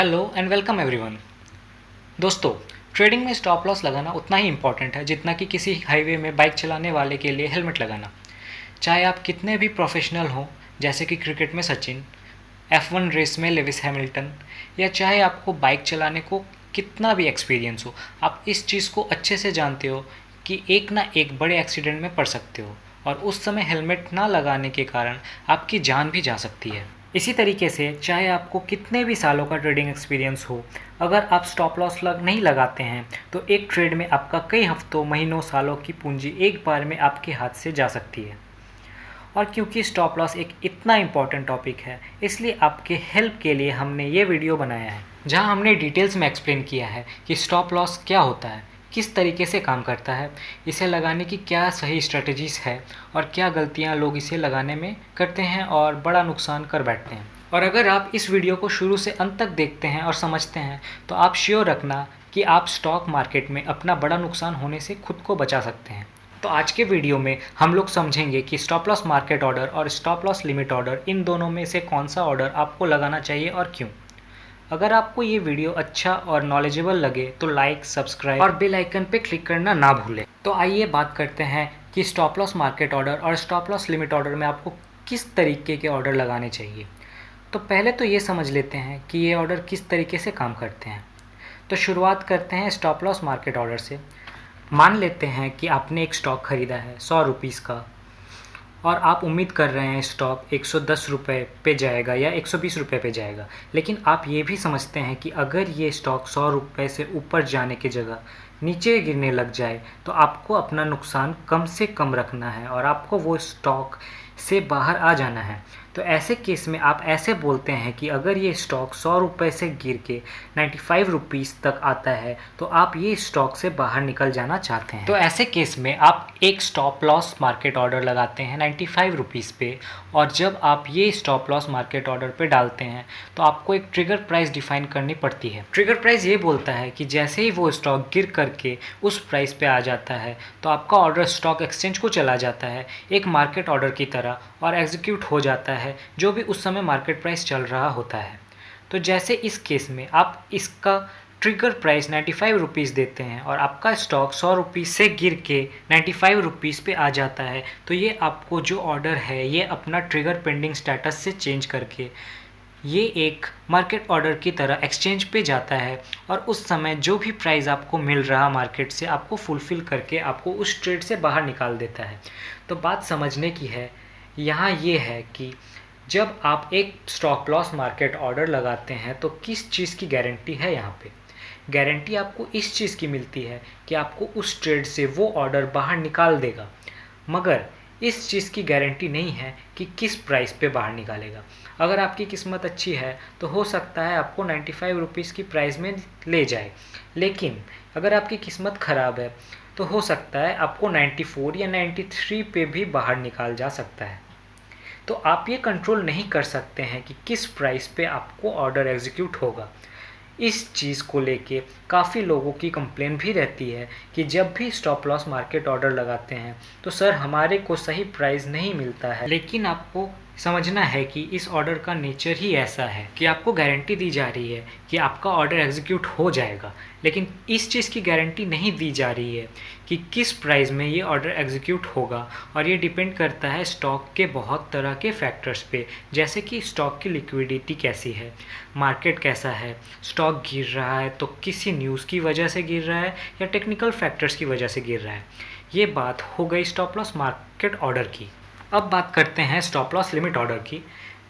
Hello and welcome everyone. दोस्तों, trading में stop loss लगाना उतना ही इम्पॉर्टेंट है जितना कि किसी हाईवे में बाइक चलाने वाले के लिए हेलमेट लगाना। चाहे आप कितने भी प्रोफेशनल हों, जैसे कि क्रिकेट में सचिन, F1 रेस में लेविस हैमिल्टन, या चाहे आपको बाइक चलाने को कितना भी एक्सपीरियंस हो, आप इस चीज़ को अच्छे से जानते हो कि एक ना एक बड़े एक्सीडेंट में पड़ सकते हो और उस समय हेलमेट ना लगाने के कारण आपकी जान भी जा सकती है। इसी तरीके से चाहे आपको कितने भी सालों का ट्रेडिंग एक्सपीरियंस हो, अगर आप स्टॉप लॉस नहीं लगाते हैं तो एक ट्रेड में आपका कई हफ्तों, महीनों, सालों की पूंजी एक बार में आपके हाथ से जा सकती है। और क्योंकि स्टॉप लॉस एक इतना इम्पॉर्टेंट टॉपिक है, इसलिए आपके हेल्प के लिए हमने ये वीडियो बनाया है, जहां हमने डिटेल्स में एक्सप्लेन किया है कि स्टॉप लॉस क्या होता है, किस तरीके से काम करता है, इसे लगाने की क्या सही स्ट्रेटजीज है और क्या गलतियां लोग इसे लगाने में करते हैं और बड़ा नुकसान कर बैठते हैं। और अगर आप इस वीडियो को शुरू से अंत तक देखते हैं और समझते हैं तो आप श्योर रखना कि आप स्टॉक मार्केट में अपना बड़ा नुकसान होने से खुद को बचा सकते हैं। तो आज के वीडियो में हम लोग समझेंगे कि स्टॉप लॉस मार्केट ऑर्डर और स्टॉप लॉस लिमिट ऑर्डर, इन दोनों में से कौन सा ऑर्डर आपको लगाना चाहिए और क्यों। अगर आपको ये वीडियो अच्छा और नॉलेजेबल लगे तो लाइक, सब्सक्राइब और बेल आइकन पे क्लिक करना ना भूलें। तो आइए बात करते हैं कि स्टॉप लॉस मार्केट ऑर्डर और स्टॉप लॉस लिमिट ऑर्डर में आपको किस तरीके के ऑर्डर लगाने चाहिए। तो पहले तो ये समझ लेते हैं कि ये ऑर्डर किस तरीके से काम करते हैं। तो शुरुआत करते हैं स्टॉप लॉस मार्केट ऑर्डर से। मान लेते हैं कि आपने एक स्टॉक ख़रीदा है 100 रुपीज़ का और आप उम्मीद कर रहे हैं स्टॉक 110 रुपये पे जाएगा या 120 रुपये पे जाएगा, लेकिन आप ये भी समझते हैं कि अगर ये स्टॉक 100 रुपये से ऊपर जाने की जगह नीचे गिरने लग जाए तो आपको अपना नुकसान कम से कम रखना है और आपको वो स्टॉक से बाहर आ जाना है। तो ऐसे केस में आप ऐसे बोलते हैं कि अगर ये स्टॉक 100 रुपये से गिर के 95 रुपीज़ तक आता है तो आप ये स्टॉक से बाहर निकल जाना चाहते हैं। तो ऐसे केस में आप एक स्टॉप लॉस मार्केट ऑर्डर लगाते हैं 95 रुपीज़ पे, और जब आप ये स्टॉप लॉस मार्केट ऑर्डर पे डालते हैं तो आपको एक ट्रिगर प्राइस डिफाइन करनी पड़ती है। ट्रिगर प्राइस ये बोलता है कि जैसे ही वो स्टॉक गिर करके उस प्राइस पे आ जाता है तो आपका ऑर्डर स्टॉक एक्सचेंज को चला जाता है एक मार्केट ऑर्डर की तरह और एग्जीक्यूट हो जाता है जो भी उस समय मार्केट प्राइस चल रहा होता है। तो जैसे इस केस में आप इसका ट्रिगर प्राइस 95 रुपीज़ देते हैं और आपका स्टॉक 100 रुपीज़ से गिर के 95 रुपीज़ पे आ जाता है, तो ये आपको जो ऑर्डर है ये अपना ट्रिगर पेंडिंग स्टेटस से चेंज करके ये एक मार्केट ऑर्डर की तरह एक्सचेंज पे जाता है और उस समय जो भी प्राइस आपको मिल रहा मार्केट से आपको फुलफ़िल करके आपको उस ट्रेड से बाहर निकाल देता है। तो बात समझने की है यहाँ ये है कि जब आप एक स्टॉप लॉस मार्केट ऑर्डर लगाते हैं तो किस चीज़ की गारंटी है। यहाँ पे गारंटी आपको इस चीज़ की मिलती है कि आपको उस ट्रेड से वो ऑर्डर बाहर निकाल देगा, मगर इस चीज़ की गारंटी नहीं है कि किस प्राइस पे बाहर निकालेगा। अगर आपकी किस्मत अच्छी है तो हो सकता है आपको 95 रुपीज़ की प्राइस में ले जाए, लेकिन अगर आपकी किस्मत ख़राब है तो हो सकता है आपको 94 या 93 पे भी बाहर निकाल जा सकता है। तो आप ये कंट्रोल नहीं कर सकते हैं कि किस प्राइस पे आपको ऑर्डर एग्जीक्यूट होगा। इस चीज़ को लेके काफ़ी लोगों की कंप्लेन भी रहती है कि जब भी स्टॉप लॉस मार्केट ऑर्डर लगाते हैं तो सर हमारे को सही प्राइस नहीं मिलता है। लेकिन आपको समझना है कि इस ऑर्डर का नेचर ही ऐसा है कि आपको गारंटी दी जा रही है कि आपका ऑर्डर एग्जीक्यूट हो जाएगा, लेकिन इस चीज़ की गारंटी नहीं दी जा रही है कि किस प्राइस में ये ऑर्डर एग्जीक्यूट होगा। और ये डिपेंड करता है स्टॉक के बहुत तरह के फैक्टर्स पे, जैसे कि स्टॉक की लिक्विडिटी कैसी है, मार्केट कैसा है, स्टॉक गिर रहा है तो किसी न्यूज़ की वजह से गिर रहा है या टेक्निकल फैक्टर्स की वजह से गिर रहा है। ये बात हो गई स्टॉप लॉस मार्केट ऑर्डर की। अब बात करते हैं स्टॉप लॉस लिमिट ऑर्डर की।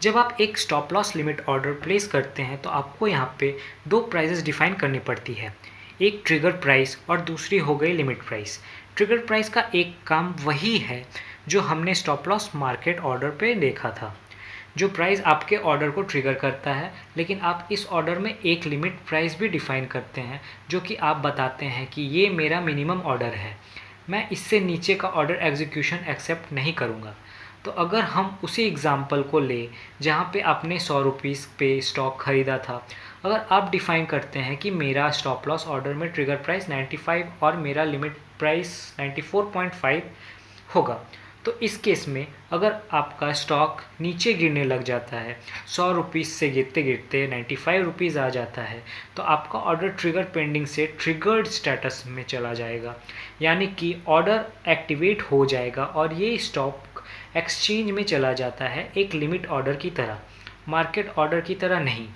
जब आप एक stop loss limit order place करते हैं तो आपको यहाँ पे दो प्राइसेस डिफाइन करनी पड़ती है, एक ट्रिगर प्राइस और दूसरी हो गई लिमिट प्राइस। ट्रिगर प्राइस का एक काम वही है जो हमने स्टॉप लॉस मार्केट ऑर्डर पे देखा था, जो प्राइस आपके ऑर्डर को ट्रिगर करता है, लेकिन आप इस ऑर्डर में एक लिमिट प्राइस भी डिफाइन करते हैं जो कि आप बताते हैं कि ये मेरा मिनिमम ऑर्डर है, मैं इससे नीचे का ऑर्डर एग्जीक्यूशन एक्सेप्ट नहीं करूँगा। तो अगर हम उसी एग्ज़ाम्पल को ले जहाँ पे आपने 100 रुपीज़ पे स्टॉक ख़रीदा था, अगर आप डिफ़ाइन करते हैं कि मेरा स्टॉप लॉस ऑर्डर में ट्रिगर प्राइस 95 और मेरा लिमिट प्राइस 94.5 होगा, तो इस केस में अगर आपका स्टॉक नीचे गिरने लग जाता है, 100 रुपीज़ से गिरते गिरते 95 रुपीज़ आ जाता है, तो आपका ऑर्डर ट्रिगर पेंडिंग से ट्रिगर्ड स्टेटस में चला जाएगा, यानी कि ऑर्डर एक्टिवेट हो जाएगा और ये स्टॉक एक्सचेंज में चला जाता है एक लिमिट ऑर्डर की तरह, मार्केट ऑर्डर की तरह नहीं,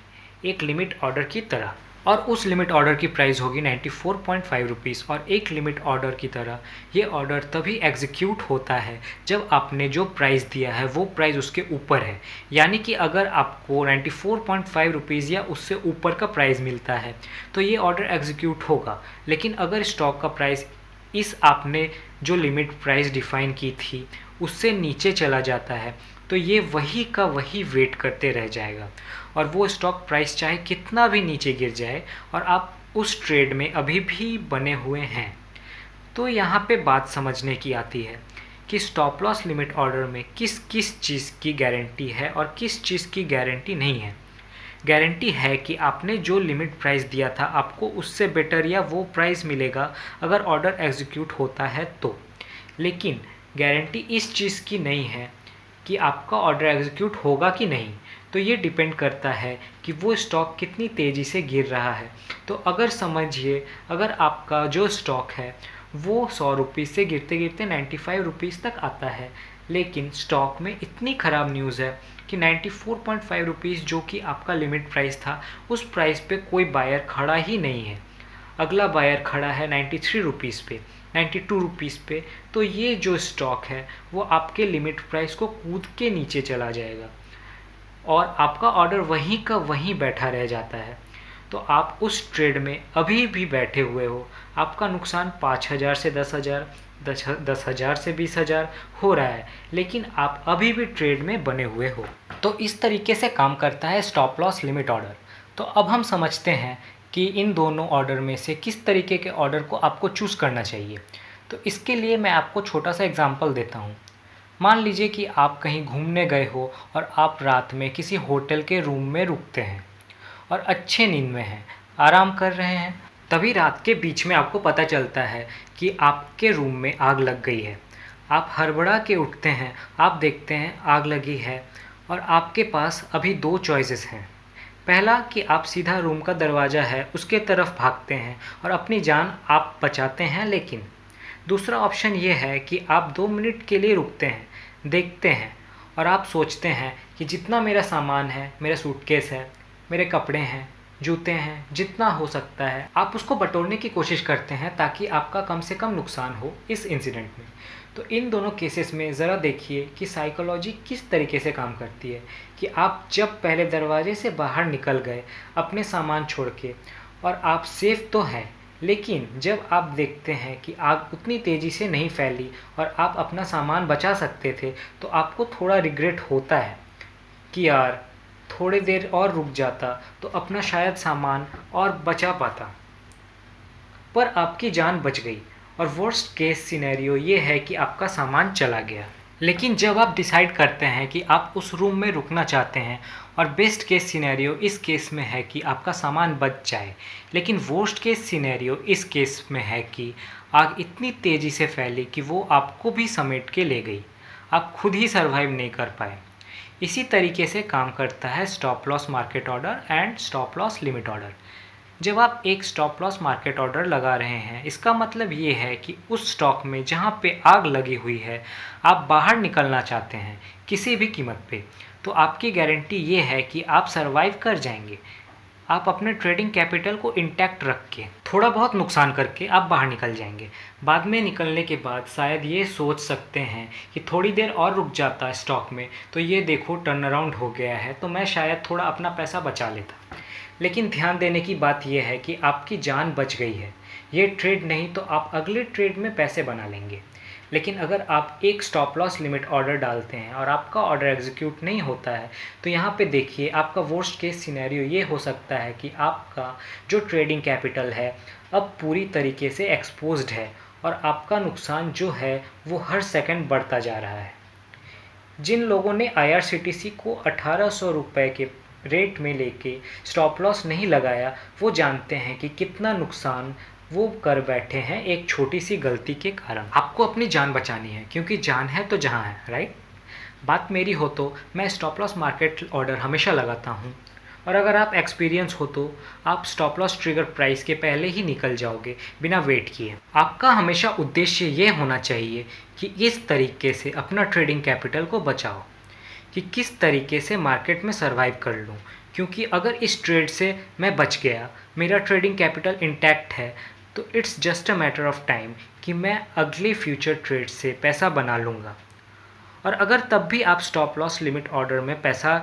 एक लिमिट ऑर्डर की तरह। और उस लिमिट ऑर्डर की प्राइस होगी 94.5 रुपीज़। और एक लिमिट ऑर्डर की तरह ये ऑर्डर तभी एग्जीक्यूट होता है जब आपने जो प्राइस दिया है वो प्राइस उसके ऊपर है, यानी कि अगर आपको 94.5 रुपीज़ या उससे ऊपर का प्राइस मिलता है तो ये ऑर्डर एग्जीक्यूट होगा। लेकिन अगर स्टॉक का प्राइस इस आपने जो लिमिट प्राइस डिफ़ाइन की थी उससे नीचे चला जाता है तो ये वही का वही वेट करते रह जाएगा और वो स्टॉक प्राइस चाहे कितना भी नीचे गिर जाए और आप उस ट्रेड में अभी भी बने हुए हैं। तो यहाँ पे बात समझने की आती है कि स्टॉप लॉस लिमिट ऑर्डर में किस किस चीज़ की गारंटी है और किस चीज़ की गारंटी नहीं है। गारंटी है कि आपने जो लिमिट प्राइस दिया था आपको उससे बेटर या वो प्राइस मिलेगा अगर ऑर्डर एग्जीक्यूट होता है तो। लेकिन गारंटी इस चीज़ की नहीं है कि आपका ऑर्डर एग्जीक्यूट होगा कि नहीं। तो ये डिपेंड करता है कि वो स्टॉक कितनी तेज़ी से गिर रहा है। तो अगर समझिए अगर आपका जो स्टॉक है वो 100 रुपीज़ से गिरते गिरते 95 रुपीज़ तक आता है, लेकिन स्टॉक में इतनी ख़राब न्यूज़ है कि 94.5 रुपीज़ जो कि आपका लिमिट प्राइस था उस प्राइस पे कोई बायर खड़ा ही नहीं है, अगला बायर खड़ा है 93 रुपीज़ पे, 92 रुपीज़ पे। तो ये जो स्टॉक है वो आपके लिमिट प्राइस को कूद के नीचे चला जाएगा और आपका ऑर्डर वहीं का वहीं बैठा रह जाता है। तो आप उस ट्रेड में अभी भी बैठे हुए हो, आपका नुकसान 5,000 से 10,000, 10,000 से 20,000 हो रहा है, लेकिन आप अभी भी ट्रेड में बने हुए हो। तो इस तरीके से काम करता है स्टॉप लॉस लिमिट ऑर्डर। तो अब हम समझते हैं कि इन दोनों ऑर्डर में से किस तरीके के ऑर्डर को आपको चूज़ करना चाहिए। तो इसके लिए मैं आपको छोटा सा एग्जांपल देता हूँ। मान लीजिए कि आप कहीं घूमने गए हो और आप रात में किसी होटल के रूम में रुकते हैं और अच्छे नींद में हैं, आराम कर रहे हैं। तभी रात के बीच में आपको पता चलता है कि आपके रूम में आग लग गई है। आप हड़बड़ा के उठते हैं, आप देखते हैं आग लगी है और आपके पास अभी दो चॉइसेस हैं। पहला कि आप सीधा रूम का दरवाज़ा है उसके तरफ भागते हैं और अपनी जान आप बचाते हैं, लेकिन दूसरा ऑप्शन ये है कि आप 2 मिनट के लिए रुकते हैं, देखते हैं और आप सोचते हैं कि जितना मेरा सामान है, मेरा सूटकेस है, मेरे कपड़े हैं, जूते हैं, जितना हो सकता है आप उसको बटोरने की कोशिश करते हैं ताकि आपका कम से कम नुकसान हो इस इंसिडेंट में। तो इन दोनों केसेस में ज़रा देखिए कि साइकोलॉजी किस तरीके से काम करती है कि आप जब पहले दरवाजे से बाहर निकल गए अपने सामान छोड़ के और आप सेफ़ तो हैं, लेकिन जब आप देखते हैं कि आग उतनी तेज़ी से नहीं फैली और आप अपना सामान बचा सकते थे तो आपको थोड़ा रिग्रेट होता है कि यार थोड़ी देर और रुक जाता तो अपना शायद सामान और बचा पाता, पर आपकी जान बच गई और वर्स्ट केस सिनेरियो ये है कि आपका सामान चला गया। लेकिन जब आप डिसाइड करते हैं कि आप उस रूम में रुकना चाहते हैं और बेस्ट केस सिनेरियो इस केस में है कि आपका सामान बच जाए, लेकिन वर्स्ट केस सिनेरियो इस केस में है कि आग इतनी तेज़ी से फैली कि वो आपको भी समेट के ले गई, आप खुद ही सर्वाइव नहीं कर पाए। इसी तरीके से काम करता है stop loss market order and stop loss limit order. जब आप एक स्टॉप लॉस मार्केट ऑर्डर लगा रहे हैं इसका मतलब ये है कि उस स्टॉक में जहाँ पे आग लगी हुई है आप बाहर निकलना चाहते हैं किसी भी कीमत पे, तो आपकी गारंटी ये है कि आप सरवाइव कर जाएंगे। आप अपने ट्रेडिंग कैपिटल को इंटैक्ट रख के थोड़ा बहुत नुकसान करके आप बाहर निकल जाएंगे। बाद में निकलने के बाद शायद ये सोच सकते हैं कि थोड़ी देर और रुक जाता स्टॉक में तो ये देखो टर्न अराउंड हो गया है तो मैं शायद थोड़ा अपना पैसा बचा लेता। लेकिन ध्यान देने की बात यह है कि आपकी जान बच गई है, ये ट्रेड नहीं तो आप अगले ट्रेड में पैसे बना लेंगे। लेकिन अगर आप एक स्टॉप लॉस लिमिट ऑर्डर डालते हैं और आपका ऑर्डर एग्जीक्यूट नहीं होता है तो यहाँ पे देखिए आपका वर्स्ट केस सिनेरियो ये हो सकता है कि आपका जो ट्रेडिंग कैपिटल है अब पूरी तरीके से एक्सपोज्ड है और आपका नुकसान जो है वो हर सेकंड बढ़ता जा रहा है। जिन लोगों ने IRCTC को 1800 रुपये के रेट में लेके स्टॉप लॉस नहीं लगाया वो जानते हैं कि कितना नुकसान वो कर बैठे हैं एक छोटी सी गलती के कारण। आपको अपनी जान बचानी है, क्योंकि जान है तो जहाँ है, राइट। बात मेरी हो तो मैं स्टॉप लॉस मार्केट ऑर्डर हमेशा लगाता हूँ, और अगर आप एक्सपीरियंस हो तो आप स्टॉप लॉस ट्रिगर प्राइस के पहले ही निकल जाओगे बिना वेट किए। आपका हमेशा उद्देश्य ये होना चाहिए कि इस तरीके से अपना ट्रेडिंग कैपिटल को बचाओ, कि किस तरीके से मार्केट में सर्वाइव कर लूँ, क्योंकि अगर इस ट्रेड से मैं बच गया, मेरा ट्रेडिंग कैपिटल इंटैक्ट है, तो it's just a matter of time कि मैं अगले फ्यूचर ट्रेड से पैसा बना लूँगा। और अगर तब भी आप स्टॉप लॉस लिमिट ऑर्डर में पैसा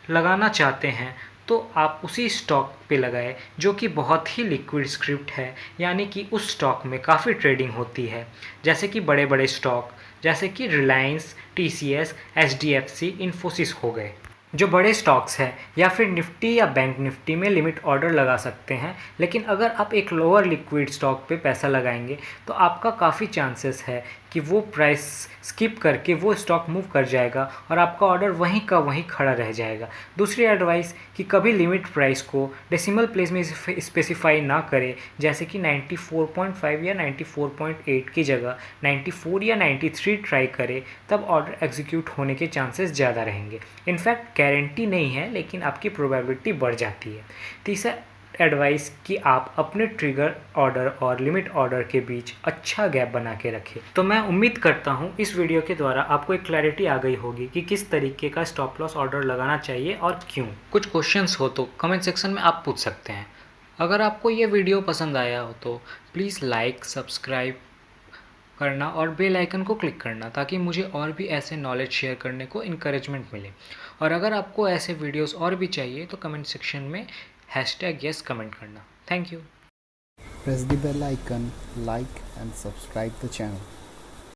लगाना चाहते हैं तो आप उसी स्टॉक पे लगाएं जो कि बहुत ही लिक्विड स्क्रिप्ट है, यानी कि उस स्टॉक में काफ़ी ट्रेडिंग होती है, जैसे कि बड़े बड़े स्टॉक जैसे कि रिलायंस, TCS, HDFC, इन्फोसिस हो गए। जो बड़े स्टॉक्स हैं या फिर निफ्टी या बैंक निफ्टी में लिमिट ऑर्डर लगा सकते हैं, लेकिन अगर आप एक लोअर लिक्विड स्टॉक पे पैसा लगाएंगे तो आपका काफ़ी चांसेस है कि वो प्राइस स्किप करके वो स्टॉक मूव कर जाएगा और आपका ऑर्डर वहीं का वहीं खड़ा रह जाएगा। दूसरी एडवाइस कि कभी लिमिट प्राइस को डेसिमल प्लेस में स्पेसिफाई ना करें, जैसे कि 94.5 या 94.8 की जगह 94 या 93 ट्राई करें, तब ऑर्डर एग्जीक्यूट होने के चांसेस ज़्यादा रहेंगे। इनफैक्ट गारंटी नहीं है, लेकिन आपकी प्रोबेबिलिटी बढ़ जाती है। तीसरा एडवाइस कि आप अपने ट्रिगर ऑर्डर और लिमिट ऑर्डर के बीच अच्छा गैप बना के रखें। तो मैं उम्मीद करता हूँ इस वीडियो के द्वारा आपको एक क्लैरिटी आ गई होगी कि किस तरीके का स्टॉप लॉस ऑर्डर लगाना चाहिए और क्यों। कुछ क्वेश्चंस हो तो कमेंट सेक्शन में आप पूछ सकते हैं। अगर आपको ये वीडियो पसंद आया हो तो प्लीज़ लाइक, सब्सक्राइब करना और बेल आइकन को क्लिक करना, ताकि मुझे और भी ऐसे नॉलेज शेयर करने को इनकरेजमेंट मिले। और अगर आपको ऐसे वीडियोस और भी चाहिए तो कमेंट सेक्शन में #yes कमेंट करना। Thank you. Press the bell icon, like and subscribe the channel.